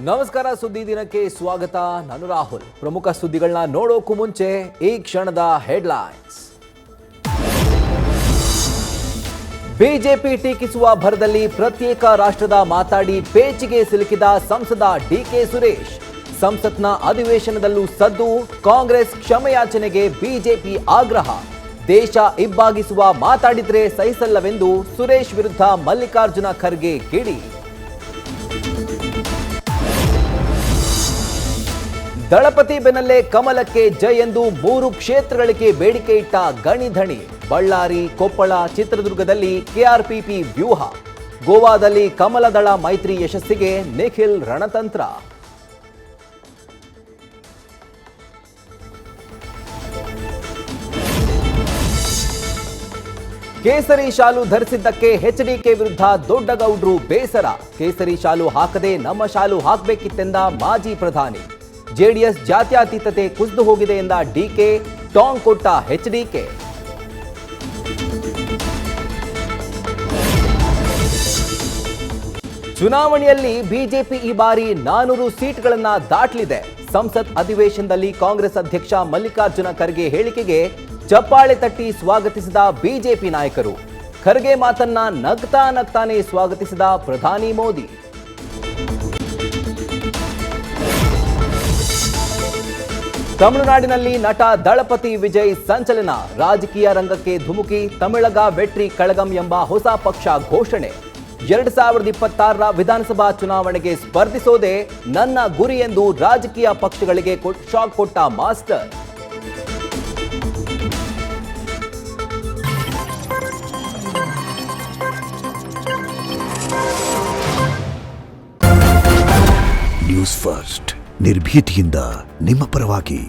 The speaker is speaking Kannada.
ನಮಸ್ಕಾರ, ಸುದ್ದಿ ದಿನಕ್ಕೆ ಸ್ವಾಗತ. ನಾನು ರಾಹುಲ್. ಪ್ರಮುಖ ಸುದ್ದಿಗಳನ್ನ ನೋಡೋಕ್ಕೂ ಮುಂಚೆ ಈ ಕ್ಷಣದ ಹೆಡ್ಲೈನ್ಸ್. ಬಿಜೆಪಿ ಟೀಕಿಸುವ ಭರದಲ್ಲಿ ಪ್ರತ್ಯೇಕ ರಾಷ್ಟ್ರದ ಮಾತಾಡಿ ಪೇಚಿಗೆ ಸಿಲುಕಿದ ಸಂಸದ ಡಿಕೆ ಸುರೇಶ್. ಸಂಸತ್ನ ಅಧಿವೇಶನದಲ್ಲೂ ಸದ್ದು. ಕಾಂಗ್ರೆಸ್ ಕ್ಷಮೆಯಾಚನೆಗೆ ಬಿಜೆಪಿ ಆಗ್ರಹ. ದೇಶ ಇಬ್ಬಾಗಿಸುವ ಮಾತಾಡಿದ್ರೆ ಸಹಿಸಲ್ಲವೆಂದು ಸುರೇಶ್ ವಿರುದ್ಧ ಮಲ್ಲಿಕಾರ್ಜುನ ಖರ್ಗೆ ಕಿಡಿ. ದಳಪತಿ ಬೆನ್ನಲ್ಲೇ ಕಮಲಕ್ಕೆ ಜೈ ಎಂದು 3 ಕ್ಷೇತ್ರಗಳಿಗೆ ಬೇಡಿಕೆ ಇಟ್ಟ ಗಣಿಧಣಿ. ಬಳ್ಳಾರಿ, ಕೊಪ್ಪಳ, ಚಿತ್ರದುರ್ಗದಲ್ಲಿ ಕೆಆರ್ಪಿಪಿ ವ್ಯೂಹ. ಗೋವಾದಲ್ಲಿ ಕಮಲದಳ ಮೈತ್ರಿ ಯಶಸ್ಸಿಗೆ ನಿಖಿಲ್ ರಣತಂತ್ರ. ಕೇಸರಿ ಶಾಲು ಧರಿಸಿದ್ದಕ್ಕೆ ಎಚ್ಡಿಕೆ ವಿರುದ್ಧ ದೊಡ್ಡಗೌಡ್ರು ಬೇಸರ. ಕೇಸರಿ ಶಾಲು ಹಾಕದೆ ನಮ್ಮ ಶಾಲು ಹಾಕಬೇಕಿತ್ತೆಂದ ಮಾಜಿ ಪ್ರಧಾನಿ. ಜೆಡಿಎಸ್ ಜಾತ್ಯತೀತತೆ ಕುಸಿದು ಹೋಗಿದೆ ಎಂದ ಡಿಕೆ. ಟಾಂಗ್ ಕೊಟ್ಟ ಎಚ್ಡಿಕೆ. ಚುನಾವಣೆಯಲ್ಲಿ ಬಿಜೆಪಿ ಈ ಬಾರಿ 400 ಸೀಟ್ಗಳನ್ನ ದಾಟಲಿದೆ. ಸಂಸತ್ ಅಧಿವೇಶನದಲ್ಲಿ ಕಾಂಗ್ರೆಸ್ ಅಧ್ಯಕ್ಷ ಮಲ್ಲಿಕಾರ್ಜುನ ಖರ್ಗೆ ಹೇಳಿಕೆಗೆ ಚಪ್ಪಾಳೆ ತಟ್ಟಿ ಸ್ವಾಗತಿಸಿದ ಬಿಜೆಪಿ ನಾಯಕರು. ಖರ್ಗೆ ಮಾತನ್ನ ನಗ್ತಾನೆ ಸ್ವಾಗತಿಸಿದ ಪ್ರಧಾನಿ ಮೋದಿ. ತಮಿಳುನಾಡಿನಲ್ಲಿ ನಟ ದಳಪತಿ ವಿಜಯ್ ಸಂಚಲನ. ರಾಜಕೀಯ ರಂಗಕ್ಕೆ ಧುಮುಕಿ ತಮಿಳಗ ವೆಟ್ರಿ ಕಳಗಂ ಎಂಬ ಹೊಸ ಪಕ್ಷ ಘೋಷಣೆ. 2026ರ ವಿಧಾನಸಭಾ ಚುನಾವಣೆಗೆ ಸ್ಪರ್ಧಿಸೋದೇ ನನ್ನ ಗುರಿ ಎಂದು ರಾಜಕೀಯ ಪಕ್ಷಗಳಿಗೆ ಶಾಕ್ ಕೊಟ್ಟ ಮಾಸ್ಟರ್. ನ್ಯೂಸ್ ಫಸ್ಟ್, ನಿರ್ಭೀತಿಯಿಂದ ನಿಮ್ಮ ಪರವಾಗಿ.